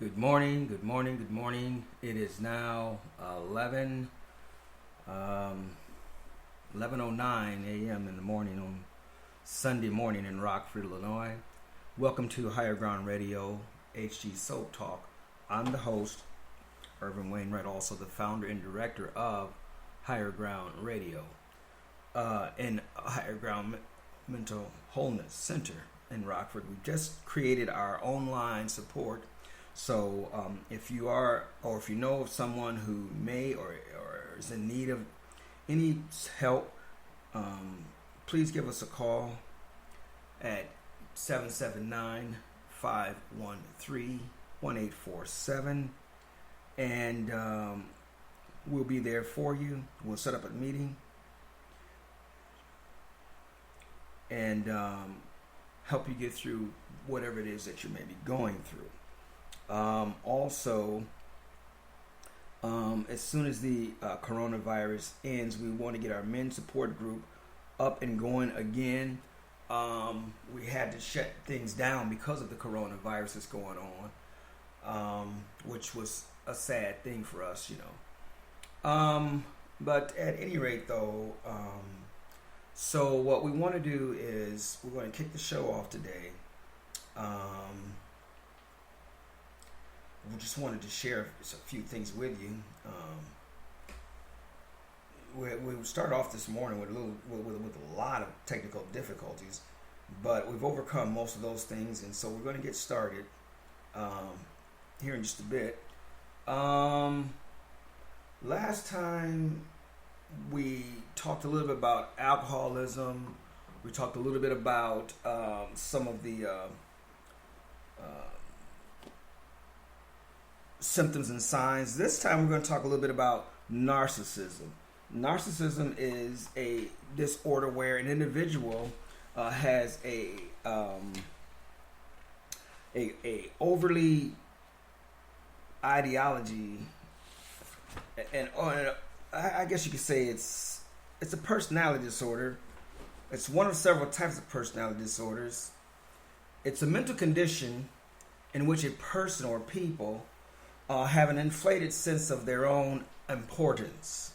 Good morning, good morning, good morning. It is now 11:09 a.m. in the morning on Sunday morning in Rockford, Illinois. Welcome to Higher Ground Radio, HG Soap Talk. I'm the host, Irvin Wainwright, also the founder and director of Higher Ground Radio and Higher Ground Mental Wholeness Center in Rockford. We just created our online support. So if you are, or if you know of someone who may or is in need of any help, please give us a call at 779-513-1847, and we'll be there for you. We'll set up a meeting and help you get through whatever it is that you may be going through. Also, as soon as the coronavirus ends, we want to get our men's support group up and going again. We had to shut things down because of the coronavirus that's going on, which was a sad thing for us, But at any rate, though, so what we want to do is we're going to kick the show off today. We just wanted to share a few things with you. We started off this morning with a lot of technical difficulties, but we've overcome most of those things, and so we're going to get started here in just a bit. Last time we talked a little bit about alcoholism. We talked a little bit about some of the symptoms and signs. This time we're going to talk a little bit about narcissism. Narcissism is a disorder where an individual has a overly ideology, and I guess you could say it's a personality disorder. It's one of several types of personality disorders. It's a mental condition in which a person or people have an inflated sense of their own importance,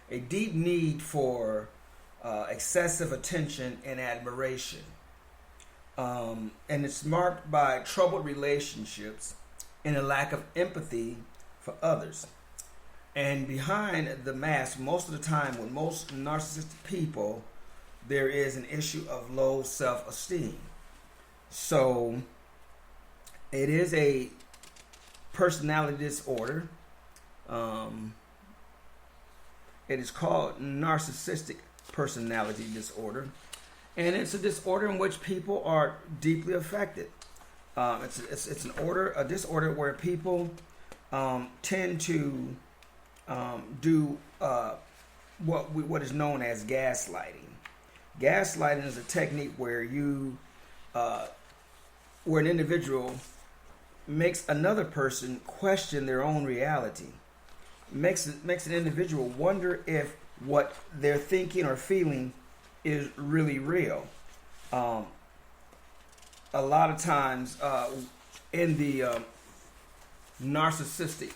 a deep need for excessive attention and admiration. And it's marked by troubled relationships and a lack of empathy for others. And behind the mask, most of the time with most narcissistic people, there is an issue of low self-esteem. So it is a personality disorder. It is called narcissistic personality disorder, and it's a disorder in which people are deeply affected. It's a disorder where people tend to do what is known as gaslighting. Gaslighting is a technique where where an individual makes another person question their own reality. Makes an individual wonder if what they're thinking or feeling is really real. A lot of times, in the narcissistic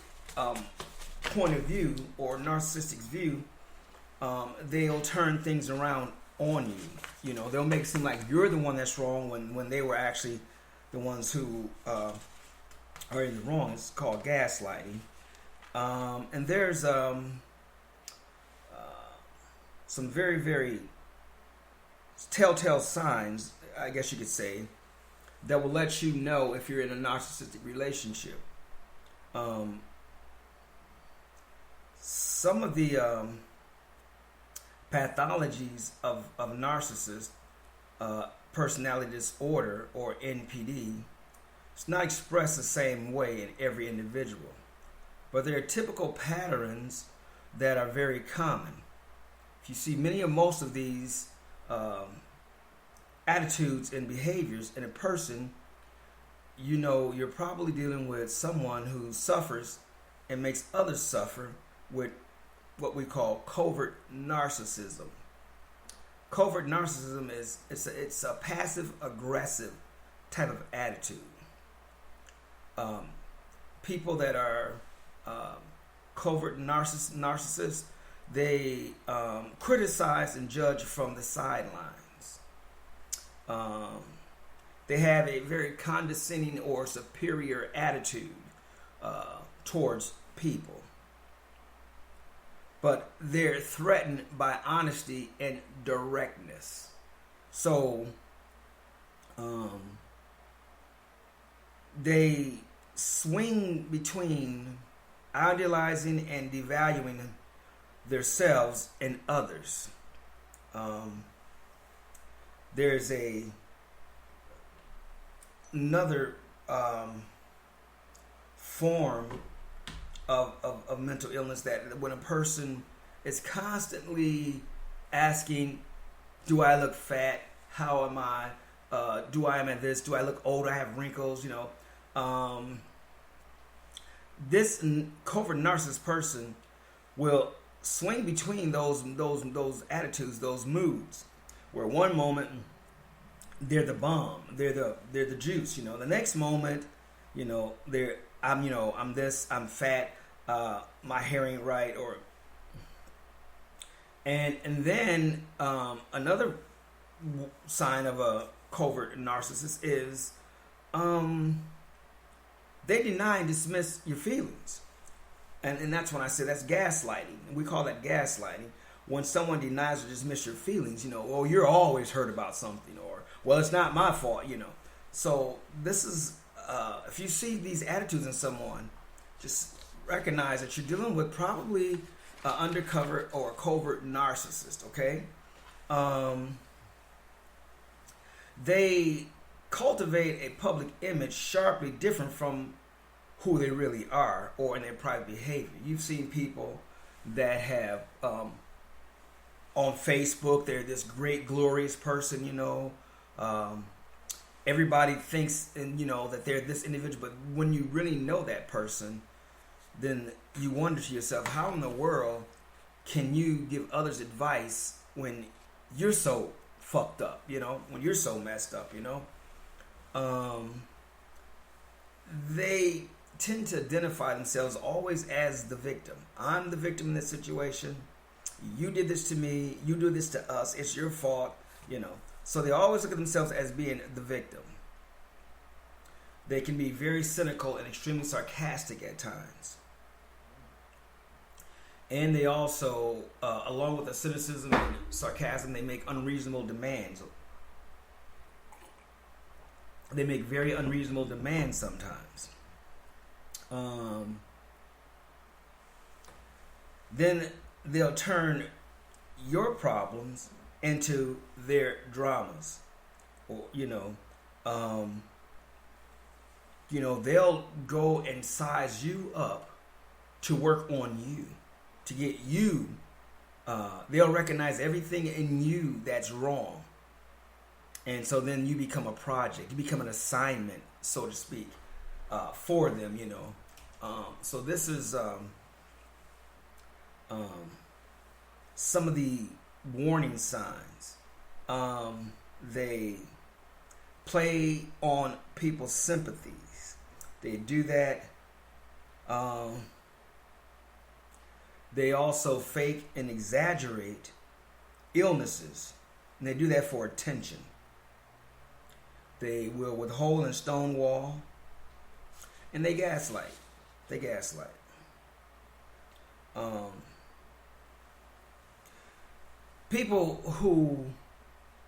point of view or narcissistic view, they'll turn things around on you. They'll make it seem like you're the one that's wrong when they were actually the ones who are in the wrong. It's called gaslighting. And there's some very, very telltale signs, I guess you could say, that will let you know if you're in a narcissistic relationship. Some of the pathologies of narcissist personality disorder, or NPD, it's not expressed the same way in every individual, but there are typical patterns that are very common. If you see most of these attitudes and behaviors in a person, you're probably dealing with someone who suffers and makes others suffer with what we call covert narcissism. Covert narcissism it's a passive aggressive type of attitude. people that are covert narcissists, they criticize and judge from the sidelines. They have a very condescending or superior attitude towards people. But they're threatened by honesty and directness. So they swing between idealizing and devaluing themselves and others. There's another form of mental illness, that when a person is constantly asking, do I look fat? How am I? Do I am at this? Do I look old? I have wrinkles, this covert narcissist person will swing between those attitudes, those moods, where one moment they're the bomb, they're the juice, the next moment, I'm this, I'm fat, my hair ain't right, and then another sign of a covert narcissist is they deny and dismiss your feelings. And that's when I say that's gaslighting. And we call that gaslighting. When someone denies or dismisses your feelings, oh, you're always hurt about something, or, well, it's not my fault, So this is, if you see these attitudes in someone, just recognize that you're dealing with probably an undercover or a covert narcissist, okay? They cultivate a public image sharply different from who they really are or in their private behavior. You've seen people that have on Facebook, they're this great, glorious person, everybody thinks that they're this individual, but when you really know that person, then you wonder to yourself, how in the world can you give others advice when you're so fucked up, when you're so messed up, They tend to identify themselves always as the victim. I'm the victim in this situation. You did this to me. You do this to us. It's your fault, So they always look at themselves as being the victim. They can be very cynical and extremely sarcastic at times. And they also, along with the cynicism and sarcasm, they make unreasonable demands. They make very unreasonable demands sometimes. Then they'll turn your problems into their dramas, or they'll go and size you up to work on you, to get you. They'll recognize everything in you that's wrong, and so then you become a project. You become an assignment, so to speak, for them. So this is some of the warning signs. They play on people's sympathies. They do that. They also fake and exaggerate illnesses, and they do that for attention. They will withhold and stonewall, and they gaslight. People who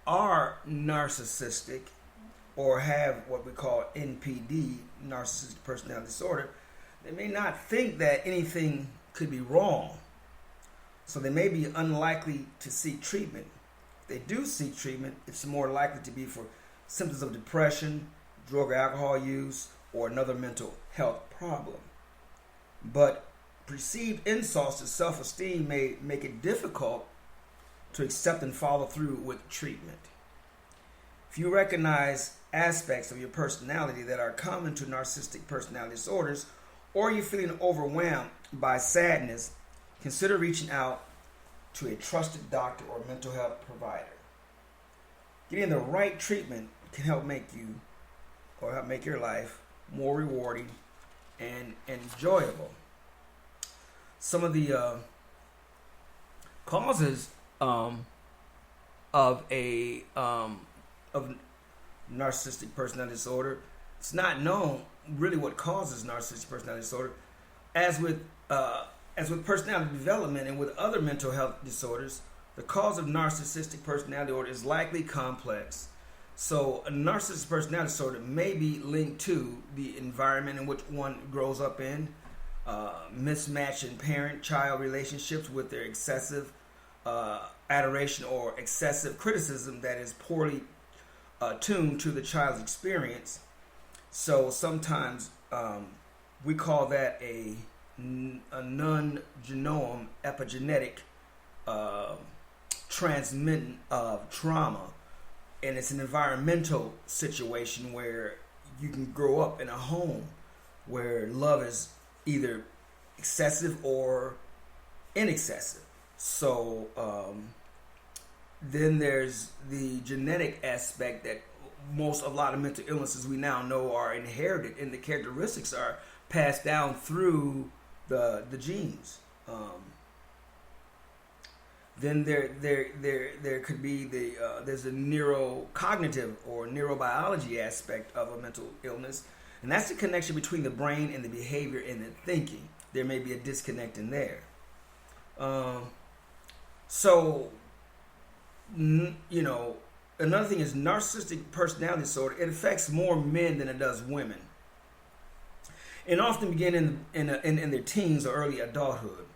are narcissistic or have what we call NPD, narcissistic personality disorder, they may not think that anything could be wrong. So they may be unlikely to seek treatment. If they do seek treatment, it's more likely to be for symptoms of depression, drug or alcohol use, or another mental health problem. But perceived insults to self-esteem may make it difficult to accept and follow through with treatment. If you recognize aspects of your personality that are common to narcissistic personality disorders, or you're feeling overwhelmed by sadness, consider reaching out to a trusted doctor or mental health provider. Getting the right treatment can help make you, or help make your life more rewarding and enjoyable. Some of the causes of narcissistic personality disorder. It's not known really what causes narcissistic personality disorder. As with personality development and with other mental health disorders, the cause of narcissistic personality disorder is likely complex. So a narcissistic personality disorder may be linked to the environment in which one grows up in, mismatch in parent-child relationships with their excessive adoration or excessive criticism that is poorly tuned to the child's experience. So sometimes we call that a non-genome epigenetic transmitting of trauma. And it's an environmental situation where you can grow up in a home where love is either excessive or inexcessive. So then there's the genetic aspect that a lot of mental illnesses we now know are inherited, and the characteristics are passed down through the genes. Then there could be there's a neurocognitive or neurobiology aspect of a mental illness, and that's the connection between the brain and the behavior and the thinking. There may be a disconnect in there. Another thing is narcissistic personality disorder. It affects more men than it does women, and often begin in their teens or early adulthood.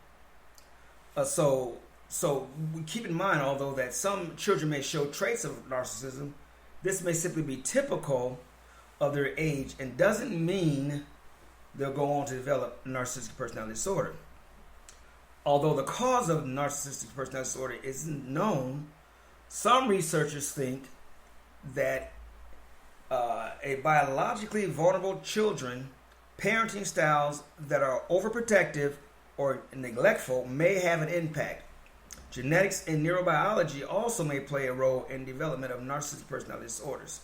So we keep in mind, although that some children may show traits of narcissism, this may simply be typical of their age and doesn't mean they'll go on to develop narcissistic personality disorder. Although the cause of narcissistic personality disorder isn't known, some researchers think that a biologically vulnerable children, parenting styles that are overprotective or neglectful may have an impact. Genetics and neurobiology also may play a role in development of narcissistic personality disorders.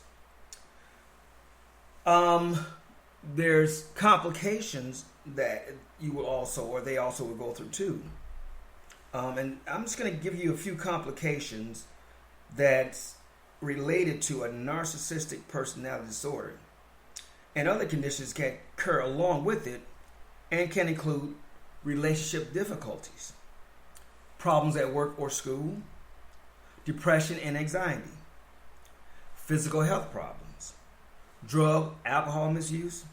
There's complications that they also will go through too. And I'm just going to give you a few complications that's related to a narcissistic personality disorder. And other conditions can occur along with it and can include relationship difficulties, problems at work or school, depression and anxiety, physical health problems, drug, alcohol misuse,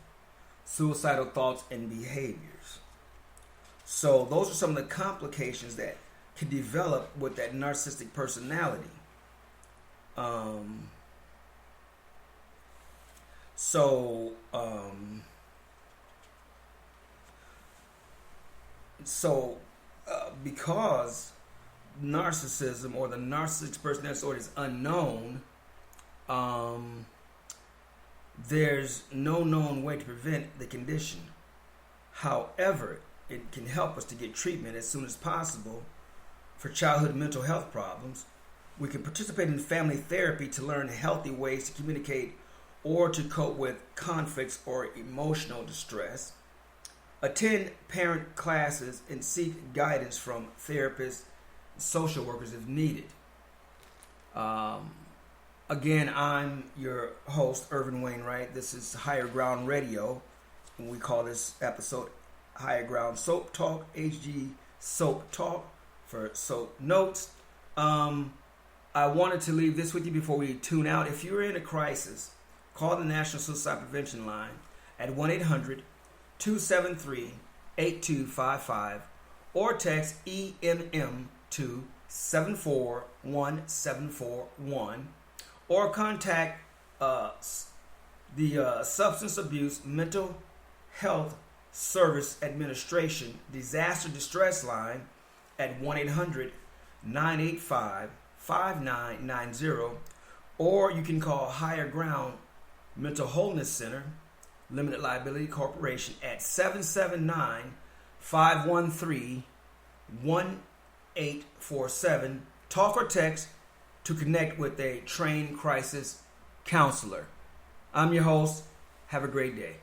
suicidal thoughts and behaviors. So those are some of the complications that can develop with that narcissistic personality. Because narcissism or the narcissistic personality disorder is unknown, there's no known way to prevent the condition. However, it can help us to get treatment as soon as possible for childhood mental health problems. We can participate in family therapy to learn healthy ways to communicate or to cope with conflicts or emotional distress. Attend parent classes and seek guidance from therapists and social workers if needed. Again, I'm your host, Irvin Wainwright. This is Higher Ground Radio, and we call this episode Higher Ground Soap Talk, HG Soap Talk for Soap Notes. I wanted to leave this with you before we tune out. If you're in a crisis, call the National Suicide Prevention Line at 1-800-273-8255 or text EMM to 741-741 or contact the Substance Abuse Mental Health Service Administration Disaster Distress Line at 1-800-985-5990, or you can call Higher Ground Mental Wholeness Center Limited Liability Corporation at 779-513-1847. Talk or text to connect with a trained crisis counselor. I'm your host. Have a great day.